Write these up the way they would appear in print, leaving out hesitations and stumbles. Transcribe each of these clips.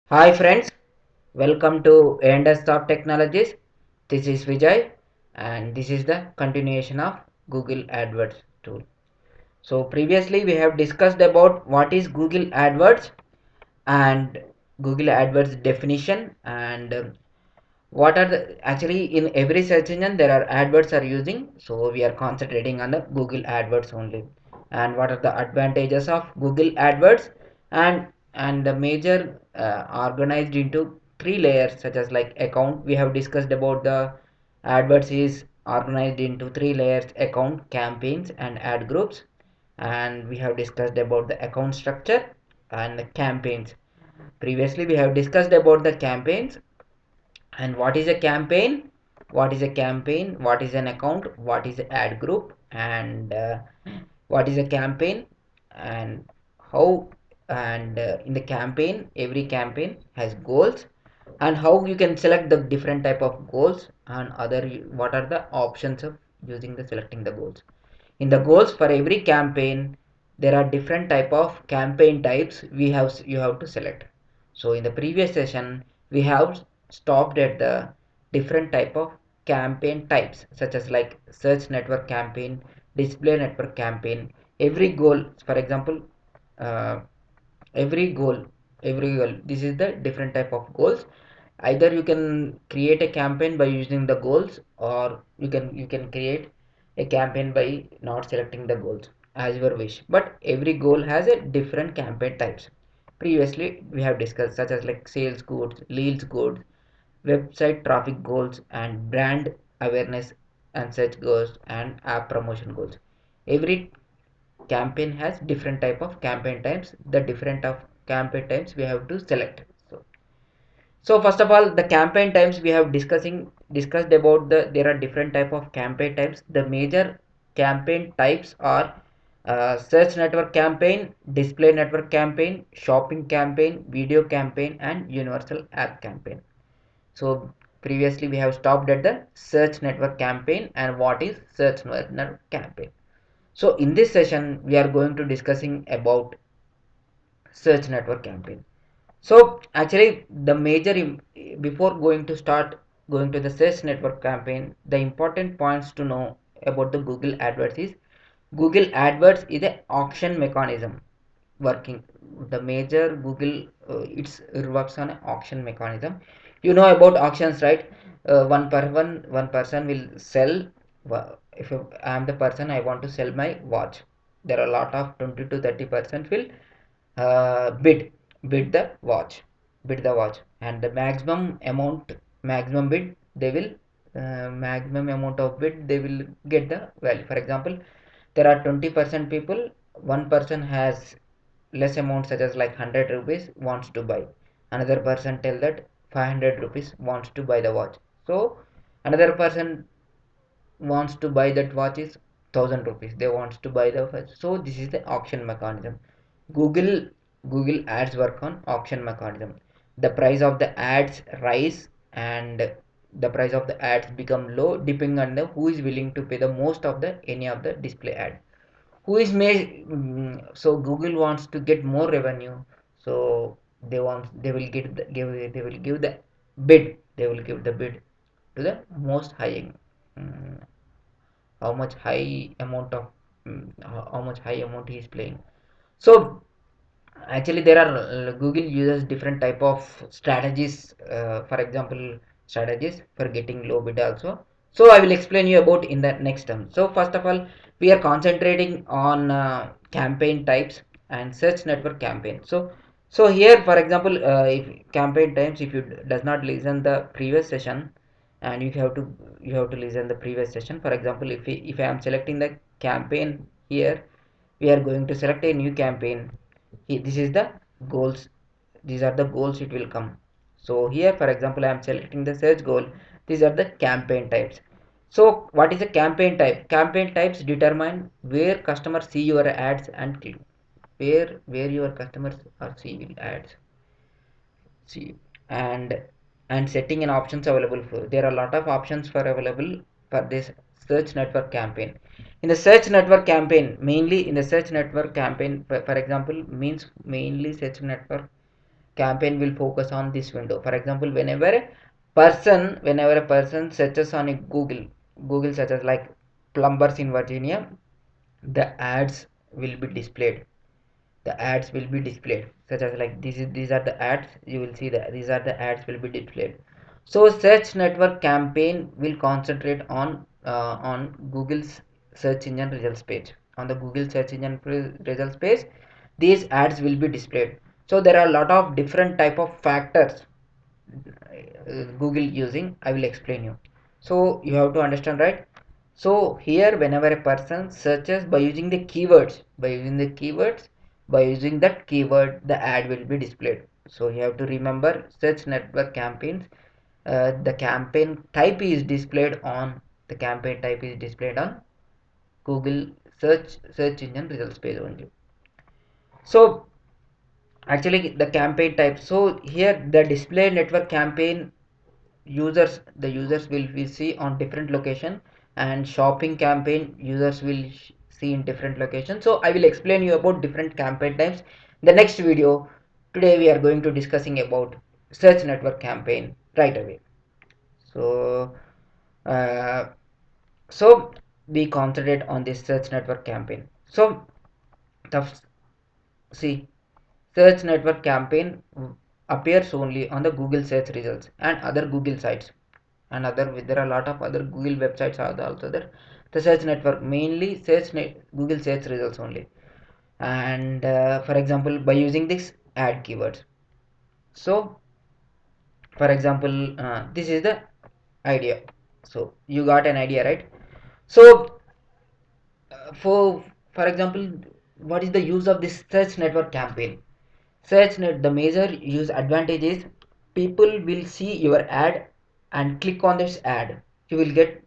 Hi friends, welcome to A&S Top Technologies. This is Vijay and this is the continuation of Google AdWords tool. So previously we have discussed about what is Google AdWords and Google AdWords definition and what are the actually in every search engine there are adwords are using, so we are concentrating on the Google AdWords only. And what are the advantages of Google AdWords, and the major organized into three layers such as like account. We have discussed about the AdWords is organized into three layers: account, campaigns and ad groups. And we have discussed about the account structure and the campaigns. Previously we have discussed about the campaigns. And what is a campaign, what is an account, what is an ad group, and what is a campaign, and how. And in the campaign, every campaign has goals, and how you can select the different type of goals, and other what are the options of using the selecting the goals. In the goals for every campaign, there are different type of campaign types you have to select. So in the previous session we have stopped at the different type of campaign types such as like search network campaign, display network campaign. Every goal, for example, uh, every goal every goal, this is the different type of goals. Either you can create a campaign by using the goals, or you can create a campaign by not selecting the goals, as your wish. But every goal has a different campaign types. Previously we have discussed such as like sales goods, leads goods, website traffic goals, and brand awareness and search goals, and app promotion goals. Every campaign has different type of campaign types. The different of campaign types we have to select. So first of all, the campaign types we have discussed about there are different type of campaign types. The major campaign types are search network campaign, display network campaign, shopping campaign, video campaign, and universal app campaign. So previously we have stopped at the search network campaign and what is search network campaign. So in this session we are going to discussing about search network campaign. So actually the major before going to start going to the search network campaign, the important points to know about the Google AdWords is Google AdWords is an auction mechanism working. The major Google it works on an auction mechanism. You know about auctions, right? One person will sell. If I am the person, I want to sell my watch. There are a lot of 20 to 30% will uh, bid bid the watch and the maximum bid they will maximum amount of bid they will get the value. For example, there are 20% people, one person has less amount such as like 100 rupees wants to buy, another person tell that 500 rupees wants to buy the watch. So another person wants to buy that watch is 1000 rupees, they wants to buy the first. So this is the auction mechanism. Google google ads work on auction mechanism. The price of the ads rise, and the price of the ads become low depending on the who is willing to pay the most of the any of the display ad, who is so Google wants to get more revenue. So they will they will give the bid, they will give the bid to the most high, mm, how much high amount of how much high amount he is playing. So actually there are Google uses different type of strategies, for example strategies for getting low bid also. So I will explain you about in the next term. So first of all, we are concentrating on campaign types and search network campaign. So here for example, if campaign types, if you does not listen the previous session, and you have to listen the previous session. For example, if I am selecting the campaign here, we are going to select a new campaign. This is the goals, these are the goals it will come. So here for example I am selecting the search goal. These are the campaign types. So what is a campaign type? Campaign types determine where customers see your ads and click, where your customers are seeing ads, see. And setting and options available for, there are a lot of options for available for this search network campaign. In the search network campaign, mainly in the search network campaign, for example means mainly search network campaign will focus on this window. For example, whenever a person searches on a Google searches like plumbers in Virginia, the ads will be displayed. The ads will be displayed, such as like these are the ads. You will see that these are the ads will be displayed. So search network campaign will concentrate on Google's search engine results page. On the Google search engine results page, these ads will be displayed. So there are a lot of different type of factors Google using. I will explain you. So you have to understand, right? So here whenever a person searches by using the keywords, by using that keyword, the ad will be displayed. So you have to remember search network campaigns. The campaign type is displayed on Google search engine results page only. So actually the campaign type. So here the display network campaign users will see on different location, and shopping campaign users will see in different location. So I will explain you about different campaign types the next video. Today we are going to discussing about search network campaign right away. So uh, so we concentrate on this search network campaign. So the see, search network campaign appears only on the Google search results and other Google sites, and there are a lot of other Google websites are also there. The search network mainly Google search results only, and for example by using this ad keywords. So for example, this is the idea. So you got an idea, right? So for example, what is the use of this search network campaign? SearchNet, the major use advantage is people will see your ad and click on this ad. You will get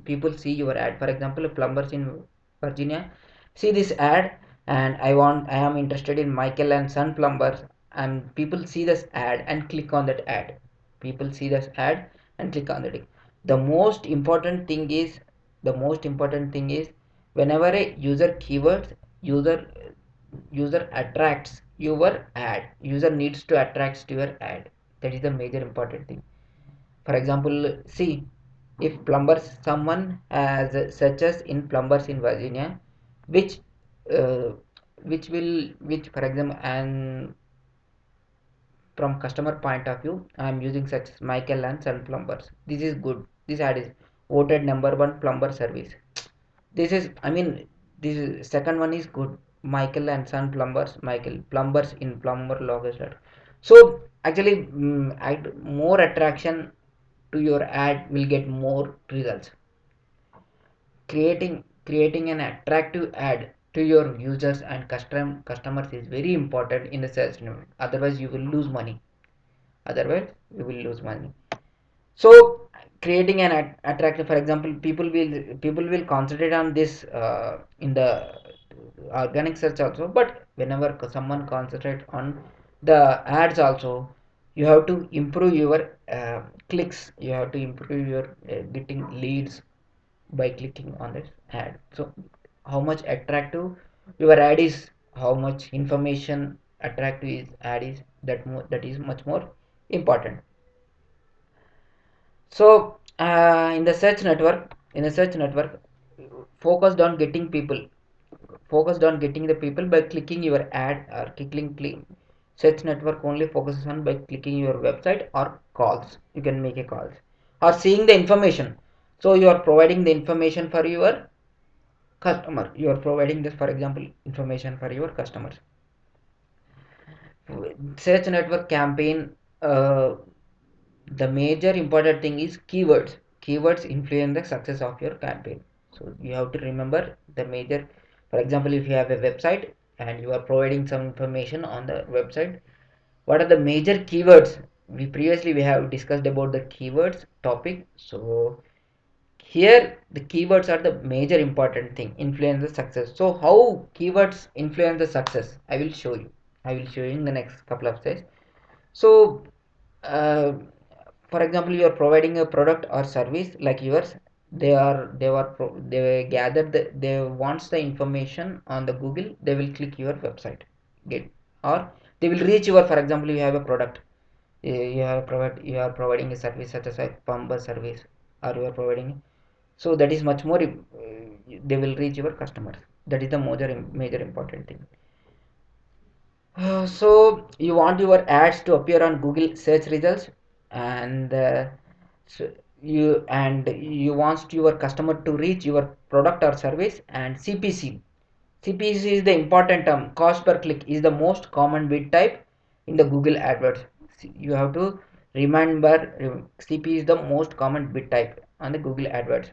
people see your ad. For example, plumbers in Virginia see this ad, and I am interested in Michael and Son plumbers, and people see this ad and click on that ad. People see this ad and click on that. The most important thing is the most important thing is whenever a user user attracts your ad, user needs to attract to your ad. That is the major important thing. For example, see, if plumbers someone has searches in plumbers in Virginia, which uh, which for example, and from customer point of view, I am using such as Michael and Son plumbers. This is good. This ad is voted number one plumber service. This is, I mean, this is, second one is good. Michael and Son plumbers. Michael plumbers in plumber location. So actually, more attraction to your ad will get more results. Creating an attractive ad to your users and customers is very important in the sales environment. Otherwise, you will lose money. Otherwise, you will lose money. So creating an attractive, for example, people will concentrate on this in the organic search also, but whenever someone concentrate on the ads also, you have to improve your clicks, you have to improve your getting leads by clicking on this ad. So how much attractive your ad is, how much information attractive is ad is, that is much more important. So in the search network, focused on getting people, focused on getting the people by clicking your ad or click. Search network only focuses on by clicking your website or calls. You can make a calls or seeing the information. So you are providing the information for your customer. You are providing this, for example, information for your customers. Search network campaign, uh, the major important thing is keywords influence the success of your campaign. So you have to remember the major. For example, if you have a website and you are providing some information on the website, what are the major keywords? We have discussed about the keywords topic. So here the keywords are the major important thing influence the success. So how keywords influence the success, I will show you in the next couple of slides. So uh, for example, you are providing a product or service like yours. They gather they wants the information on the Google, they will click your website, get, or They will reach your, for example, you have a product, you are providing a service such as a plumber service, or you are providing, so that is much more, they will reach your customers. That is the major important thing. So you want your ads to appear on Google search results, and so you want your customer to reach your product or service. And CPC, CPC is the important term. Cost per click is the most common bid type in the Google AdWords. You have to remember, CPC is the most common bid type on the Google AdWords.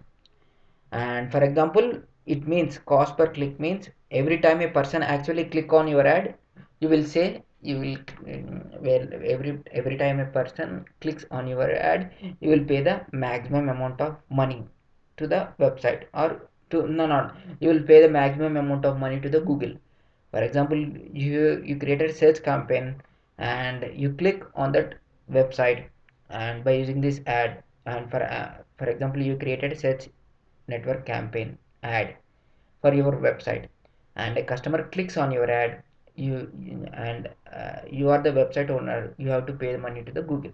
And for example, it means cost per click means every time a person actually click on your ad, you will say, you will, well, every time a person clicks on your ad, you will pay the maximum amount of money to the website, or to, no, you will pay the maximum amount of money to the Google. For example, you created a search campaign, and you click on that website, and by using this ad, and for example, you created a search network campaign ad for your website, and a customer clicks on your ad, you and you are the website owner, you have to pay the money to the Google.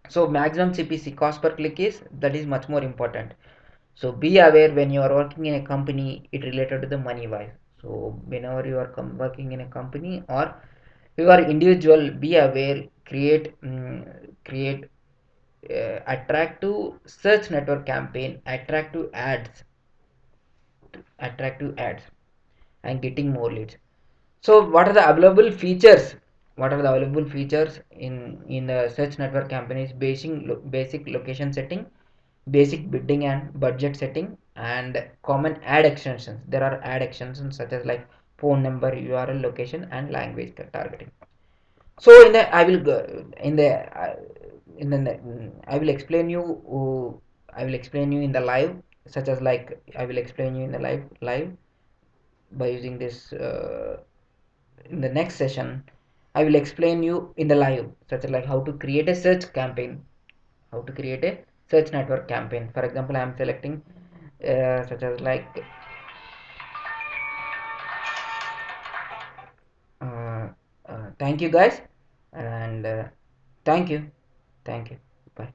So maximum CPC, cost per click, is that is much more important. So be aware when you are working in a company, it related to the money wise. So whenever you are working in a company, or you are individual, be aware, create attractive search network campaign, attractive ads, and getting more leads. So what are the available features? What are the available features in the search network campaign? Is basic location setting, basic bidding and budget setting, and common ad extensions. There are ad extensions such as like phone number, URL, location, and language targeting. So in the I will go in the I will explain you, I will explain you in the live, such as like I will explain you in the live by using this, in the next session. I will explain you in the live, such as like how to create a search campaign, how to create a search network campaign. For example, I am selecting, such as like, uh, thank you guys, and thank you, thank you, bye.